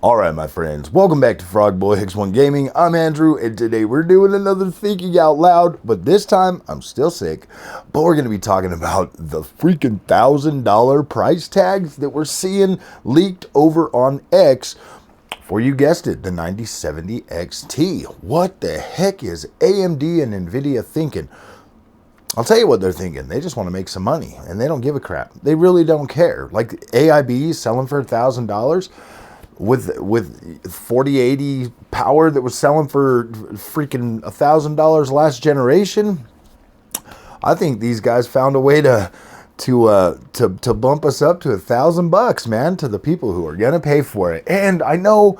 Alright my friends, welcome back to Frogboy X1 Gaming. I'm Andrew, and today we're doing another Thinking Out Loud, but this time I'm still sick. But we're going to be talking about the freaking $1,000 price tags that we're seeing leaked over on X for, you guessed it, the 9070 XT. What the heck is AMD and Nvidia thinking? I'll tell you what they're thinking. They just want to make some money, and they don't give a crap. They really don't care. Like AIB selling for $1,000. With 4080 power that was selling for freaking $1,000 last generation, I think these guys found a way to bump us up to $1,000, man, to the people who are gonna pay for it. And I know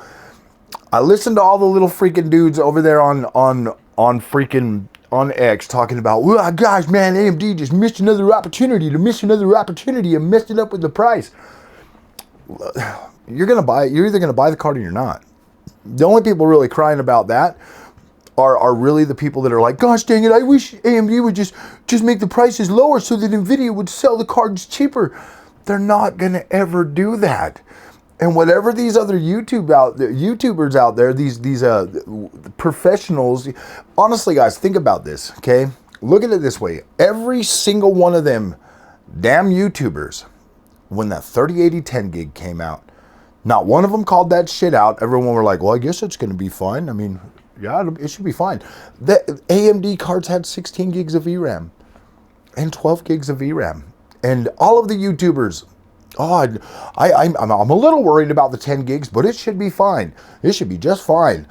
I listened to all the little freaking dudes over there on X talking about, well, guys, man, AMD just missed another opportunity and messed it up with the price. You're either gonna buy the card or you're not. The only people really crying about that are really the people that are like, gosh dang it, I wish AMD would just make the prices lower so that Nvidia would sell the cards cheaper. They're not gonna ever do that. And whatever these other YouTubers out there, these professionals, honestly guys, think about this, okay? Look at it this way. Every single one of them damn YouTubers, when that 3080 10 gig came out, not one of them called that shit out. Everyone were like, well, I guess it's going to be fine. I mean, yeah, it should be fine. The AMD cards had 16 gigs of VRAM and 12 gigs of VRAM. And all of the YouTubers, oh, I'm a little worried about the 10 gigs, but it should be fine. It should be just fine.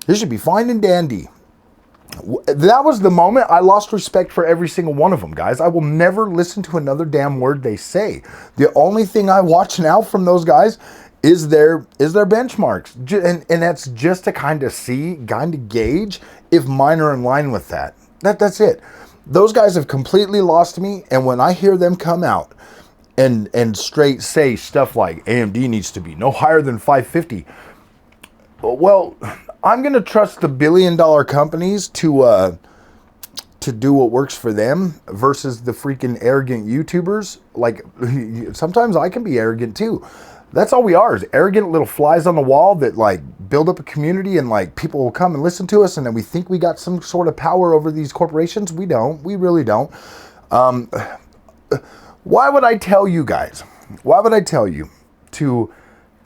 It should be fine and dandy. That was the moment I lost respect for every single one of them, guys. I will never listen to another damn word they say. The only thing I watch now from those guys is their benchmarks, and that's just to kind of gauge if mine are in line with that. That's it. Those guys have completely lost me, and when I hear them come out and straight say stuff like AMD needs to be no higher than 550, well, I'm gonna trust the billion-dollar companies to do what works for them versus the freaking arrogant YouTubers. Like, sometimes I can be arrogant too. That's all we are, is arrogant little flies on the wall that like build up a community, and like people will come and listen to us, and then we think we got some sort of power over these corporations. We don't. We really don't. Why would I tell you guys? Why would I tell you to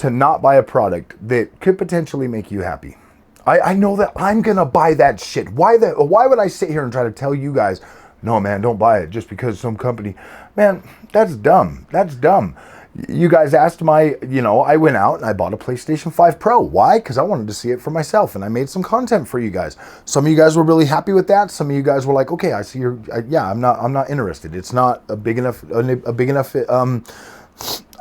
not buy a product that could potentially make you happy? I know that I'm gonna buy that shit. Why would I sit here and try to tell you guys, no man, don't buy it just because some company? Man, that's dumb. That's dumb. You guys asked I went out and I bought a PlayStation 5 Pro. Why? Because I wanted to see it for myself, and I made some content for you guys. Some of you guys were really happy with that. Some of you guys were like, okay, I see yeah, I'm not interested. It's not a big enough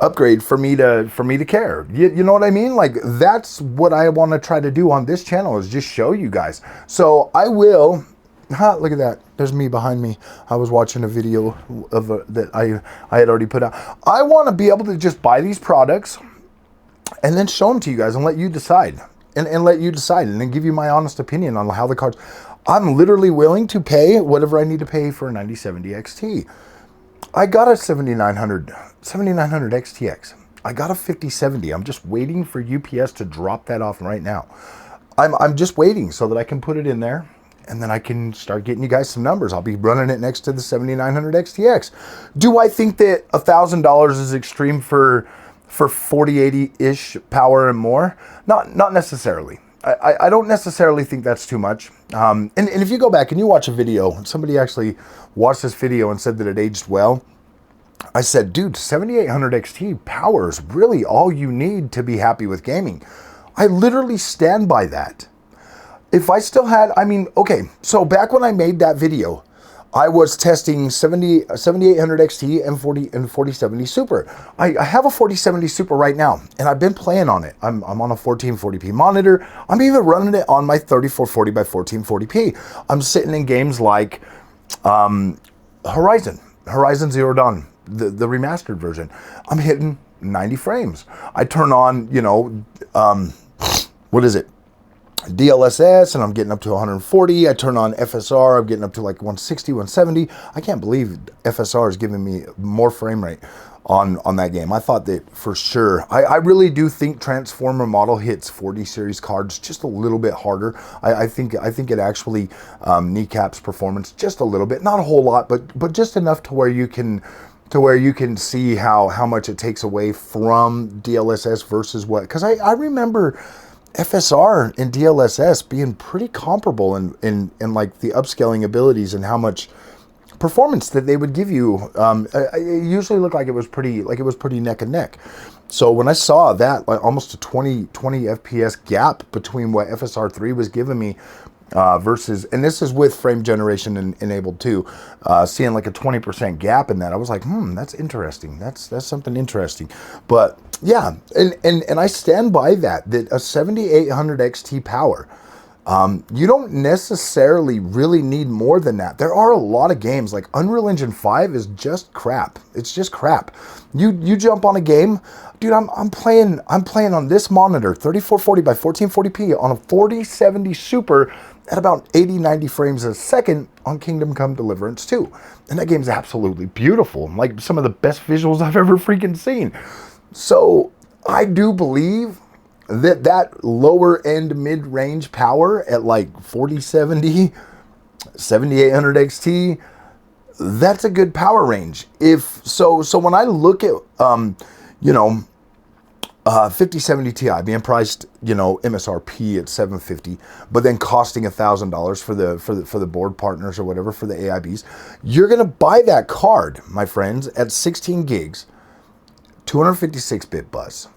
upgrade for me to care. You know what I mean? Like, that's what I want to try to do on this channel, is just show you guys. So I will. Look at that. There's me behind me. I was watching a video of that I had already put out. I want to be able to just buy these products and then show them to you guys and let you decide. And let you decide, and then give you my honest opinion on how the cards. I'm literally willing to pay whatever I need to pay for a 9070 XT. I got a 7900 XTX. I got a 5070. I'm just waiting for UPS to drop that off right now. I'm just waiting so that I can put it in there, and then I can start getting you guys some numbers. I'll be running it next to the 7900 XTX. Do I think that $1,000 is extreme for 4080-ish power and more? Not necessarily. I don't necessarily think that's too much. And if you go back and you watch a video, somebody actually watched this video and said that it aged well. I said, dude, 7800 XT power is really all you need to be happy with gaming. I literally stand by that. If I still had, okay, so back when I made that video, I was testing 7800 XT and 4070 Super. I have a 4070 Super right now, and I've been playing on it. I'm on a 1440p monitor. I'm even running it on my 3440 by 1440p. I'm sitting in games like Horizon Zero Dawn, the remastered version. I'm hitting 90 frames. I turn on, what is it? DLSS, and I'm getting up to 140. I turn on FSR, I'm getting up to like 160, 170. I can't believe FSR is giving me more frame rate. on that game. I thought that for sure. I really do think Transformer Model hits 40 series cards just a little bit harder. I think it actually kneecaps performance just a little bit, not a whole lot, but just enough to where you can see how much it takes away from DLSS versus what. Because I remember FSR and DLSS being pretty comparable in like the upscaling abilities and how much performance that they would give you. It usually looked like it was pretty neck and neck. So when I saw that, like almost a 20 FPS gap between what FSR 3 was giving me versus, and this is with frame generation enabled too, seeing like a 20% gap in that, I was like, that's interesting. That's something interesting. But yeah, and I stand by that a 7800 XT power, you don't necessarily really need more than that. There are a lot of games like Unreal Engine 5 is just crap. It's just crap. You jump on a game, dude. I'm playing on this monitor, 3440 by 1440p on a 4070 Super at about 80-90 frames a second on Kingdom Come Deliverance 2, and that game's absolutely beautiful. Like some of the best visuals I've ever freaking seen. So I do believe that lower end mid-range power at like 4070, 7800 XT, that's a good power range. So when I look at 5070 Ti being priced, MSRP at $750, but then costing $1,000 for the board partners or whatever, for the AIBs, you're gonna buy that card, my friends, at 16 gigs, 256-bit bus.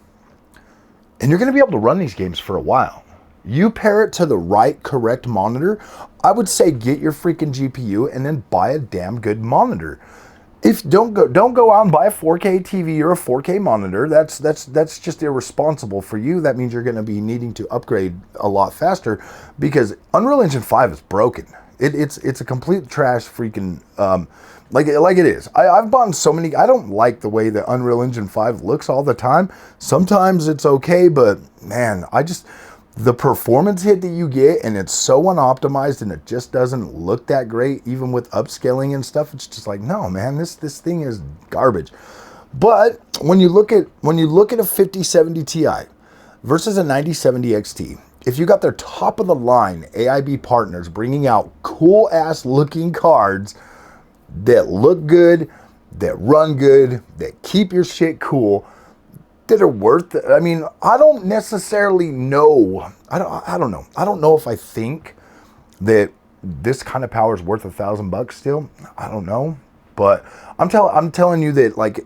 And you're going to be able to run these games for a while. You pair it to the right, correct monitor. I would say get your freaking GPU and then buy a damn good monitor. Don't go out and buy a 4K TV or a 4K monitor. That's just irresponsible for you. That means you're going to be needing to upgrade a lot faster because Unreal Engine 5 is broken. It's a complete trash freaking like it is. I've bought so many. I don't like the way the Unreal Engine 5 looks all the time. Sometimes it's okay, but man, the performance hit that you get, and it's so unoptimized, and it just doesn't look that great, even with upscaling and stuff. It's just like, no, man, this thing is garbage. But when you look at a 5070 Ti versus a 9070 XT, if you got their top of the line AIB partners bringing out cool ass looking cards that look good, that run good, that keep your shit cool, that are worth it. I mean, I don't necessarily know. I don't know. I don't know if I think that this kind of power is worth $1,000 still. I don't know, but I'm telling you that like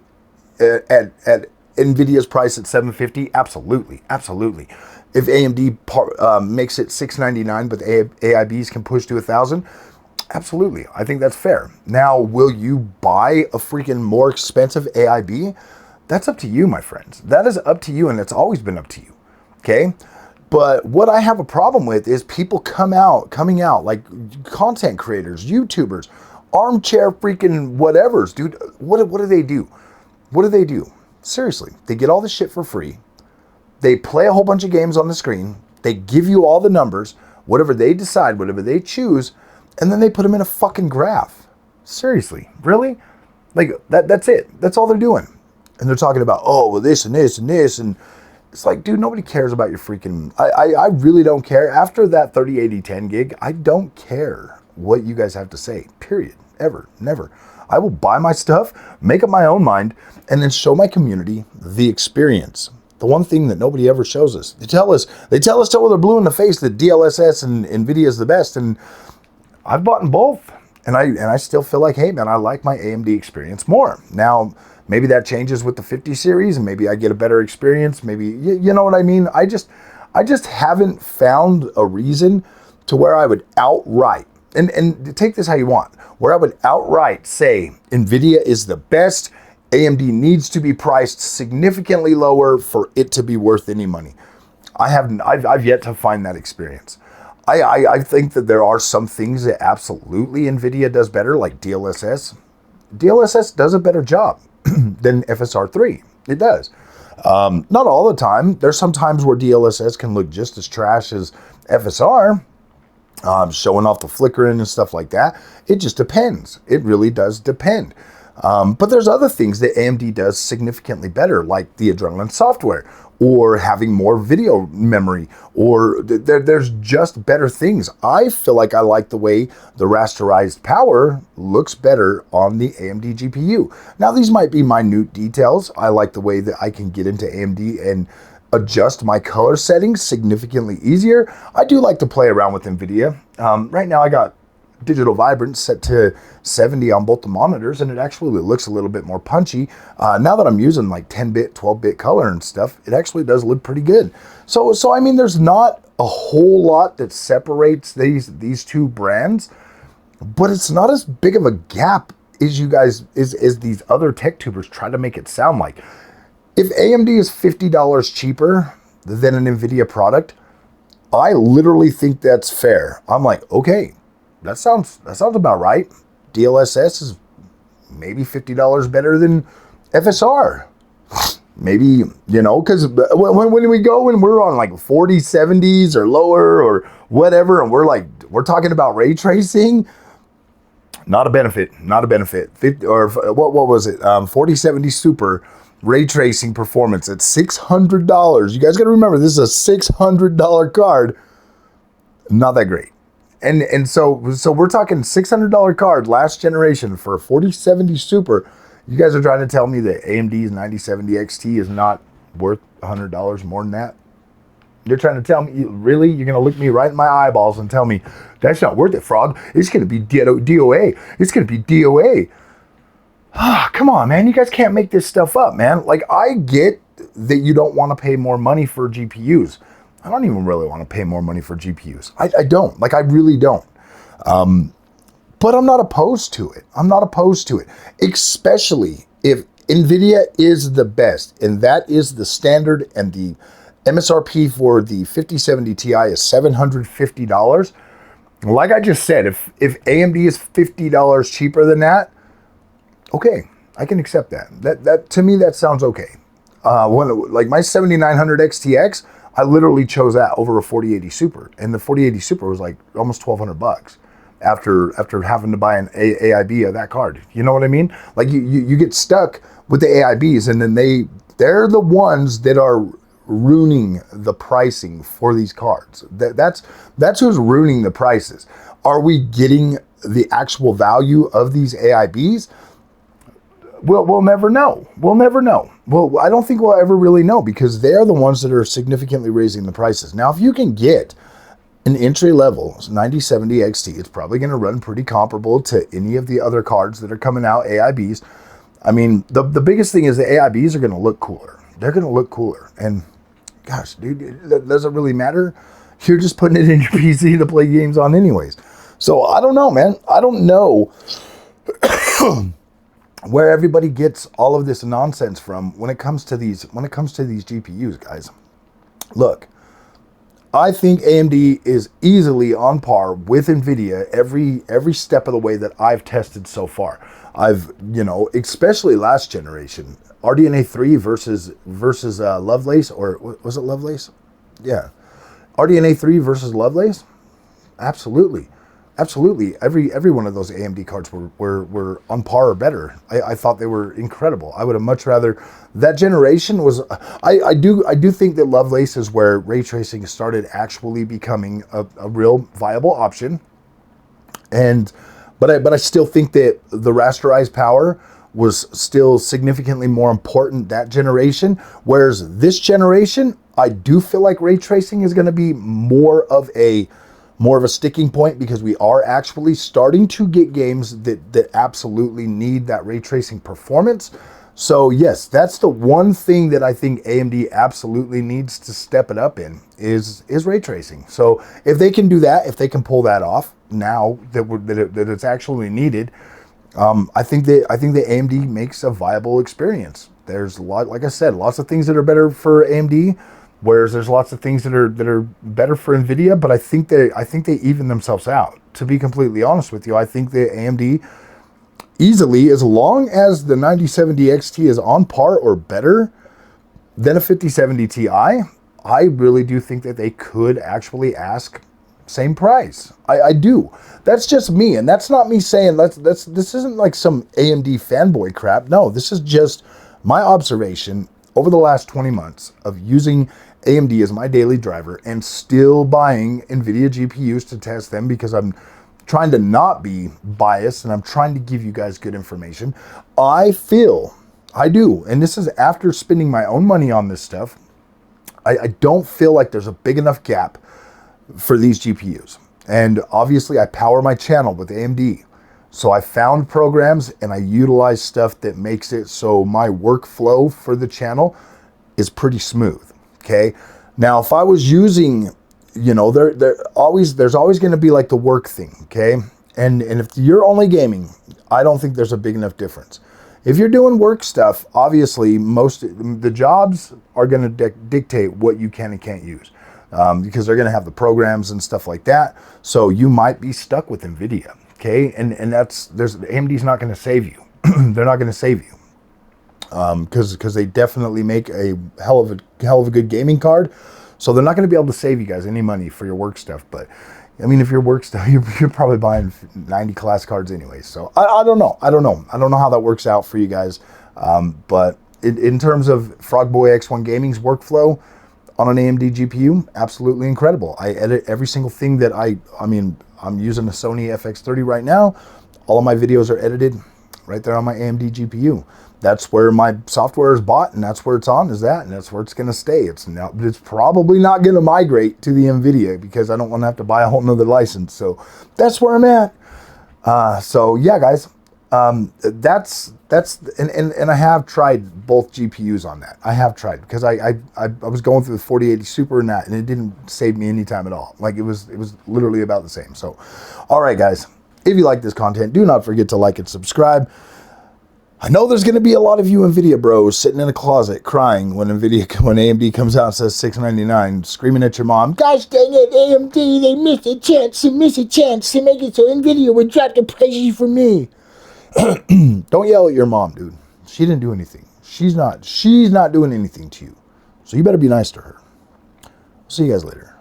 at Nvidia's price at $750, absolutely. If AMD makes it $699, but the AIBs can push to $1,000. Absolutely. I think that's fair. Now, will you buy a freaking more expensive AIB? That's up to you, my friends. That is up to you, and it's always been up to you. Okay? But what I have a problem with is people coming out, like content creators, YouTubers, armchair freaking whatevers, dude. What do they do? What do they do? Seriously, they get all this shit for free. They play a whole bunch of games on the screen. They give you all the numbers, whatever they decide, whatever they choose, and then they put them in a fucking graph. Seriously, really? Like that's it. That's all they're doing. And they're talking about, oh, well, this and this and this, and it's like, dude, nobody cares about your freaking. I really don't care. After that 3080 gig, I don't care what you guys have to say. Period. Ever. Never. I will buy my stuff, make up my own mind, and then show my community the experience. The one thing that nobody ever shows us. They tell us till they're blue in the face that DLSS and Nvidia is the best, and I've bought in both, and I still feel like, hey man, I like my AMD experience more. Now, maybe that changes with the 50 series, and maybe I get a better experience. Maybe you know what I mean. I just haven't found a reason to where I would outright, and take this how you want, where I would outright say Nvidia is the best. AMD needs to be priced significantly lower for it to be worth any money. I've yet to find that experience. I think that there are some things that absolutely Nvidia does better, like DLSS. DLSS does a better job than FSR 3. It does. Not all the time. There's some times where DLSS can look just as trash as FSR, showing off the flickering and stuff like that. It just depends. It really does depend. But there's other things that AMD does significantly better, like the Adrenalin software, or having more video memory, or there's just better things. I feel like I like the way the rasterized power looks better on the AMD GPU. Now, these might be minute details. I like the way that I can get into AMD and adjust my color settings significantly easier. I do like to play around with Nvidia. Right now I got digital vibrance set to 70 on both the monitors, and it actually looks a little bit more punchy. Now that I'm using like 10-bit, 12-bit color and stuff, it actually does look pretty good. So I mean, there's not a whole lot that separates these two brands, but it's not as big of a gap as you guys, as these other tech tubers try to make it sound like. If AMD is $50 cheaper than an Nvidia product, I literally think that's fair. I'm like, okay, that sounds about right. DLSS is maybe $50 better than FSR. Maybe, you know, because when we go and we're on like 4070s or lower or whatever, and we're talking about ray tracing, not a benefit. 50, or what was it? 4070 Super ray tracing performance at $600. You guys got to remember, this is a $600 card. Not that great. And so we're talking $600 card last generation for a 4070 Super. You guys are trying to tell me that AMD's 9070 XT is not worth $100 more than that? You're trying to tell me, really? You're going to look me right in my eyeballs and tell me that's not worth it, Frog. It's going to be DOA. It's going to be DOA. Come on, man. You guys can't make this stuff up, man. Like, I get that you don't want to pay more money for GPUs. I don't even really want to pay more money for GPUs. I don't. Like, I really don't. But I'm not opposed to it. Especially if Nvidia is the best, and that is the standard, and the MSRP for the 5070 Ti is $750. Like I just said, if AMD is $50 cheaper than that, okay, I can accept that. That to me, that sounds okay. Like my 7900 XTX, I literally chose that over a 4080 Super, and the 4080 Super was like almost $1,200 after having to buy an AIB of that card. You know what I mean? Like you get stuck with the AIBs, and then they're the ones that are ruining the pricing for these cards. That's who's ruining the prices. Are we getting the actual value of these AIBs? We'll never know. Well, I don't think we'll ever really know, because they're the ones that are significantly raising the prices. Now, if you can get an entry level 9070 XT, it's probably going to run pretty comparable to any of the other cards that are coming out, AIBs. I mean, the biggest thing is the AIBs are going to look cooler. They're going to look cooler. And gosh, dude, that doesn't really matter. You're just putting it in your PC to play games on anyways. So I don't know, man. I don't know where everybody gets all of this nonsense from when it comes to these GPUs, guys. Look, I think AMD is easily on par with Nvidia every step of the way that I've tested so far. I've, especially last generation, RDNA 3 versus Lovelace, or was it Lovelace? Yeah. RDNA 3 versus Lovelace? Absolutely. Every one of those AMD cards were on par or better. I thought they were incredible. I would have much rather, that generation was, I do think that Lovelace is where ray tracing started actually becoming a real viable option. But I still think that the rasterized power was still significantly more important that generation. Whereas this generation, I do feel like ray tracing is going to be more of a sticking point, because we are actually starting to get games that absolutely need that ray tracing performance. So yes, that's the one thing that I think AMD absolutely needs to step it up in is ray tracing. So if they can do that, if they can pull that off now that it's actually needed, I think that AMD makes a viable experience. There's a lot, like I said, lots of things that are better for AMD, whereas there's lots of things that are better for Nvidia. But I think they even themselves out. To be completely honest with you, I think that AMD easily, as long as the 9070 XT is on par or better than a 5070 Ti, I really do think that they could actually ask same price. I do. That's just me, and that's not me saying this isn't like some AMD fanboy crap. No, this is just my observation over the last 20 months of using AMD as my daily driver and still buying Nvidia GPUs to test them because I'm trying to not be biased and I'm trying to give you guys good information. I do, and this is after spending my own money on this stuff, I don't feel like there's a big enough gap for these GPUs. And obviously I power my channel with AMD. So I found programs and I utilize stuff that makes it so my workflow for the channel is pretty smooth. Okay. Now, if I was using, you know, there's always going to be like the work thing. Okay. And if you're only gaming, I don't think there's a big enough difference. If you're doing work stuff, obviously the jobs are going to dictate what you can and can't use. Because they're going to have the programs and stuff like that. So you might be stuck with Nvidia. Okay. And AMD's not going to save you. They're not going to save you. Because they definitely make a hell of a good gaming card. So they're not going to be able to save you guys any money for your work stuff. But I mean, if your work stuff, you're probably buying 90 class cards anyway. So I don't know. I don't know how that works out for you guys. But in terms of Frogboy X1 Gaming's workflow on an AMD GPU, absolutely incredible. I edit every single thing that I'm using a Sony FX30 right now. All of my videos are edited right there on my AMD GPU. That's where my software is bought, and that's where it's on, and that's where it's going to stay. It's probably not going to migrate to the Nvidia because I don't want to have to buy a whole nother license. So that's where I'm at. So yeah, guys, that's and I have tried both GPUs on that. I have tried because I was going through the 4080 Super and that, and it didn't save me any time at all. Like it was literally about the same. So, all right, guys, if you like this content, do not forget to like and subscribe. I know there's going to be a lot of you Nvidia bros sitting in a closet crying when AMD comes out and says $699, screaming at your mom, "Gosh dang it, AMD, they missed a chance to make it so Nvidia would drop the prices for me." Don't yell at your mom, dude. She didn't do anything. She's not doing anything to you. So you better be nice to her. See you guys later.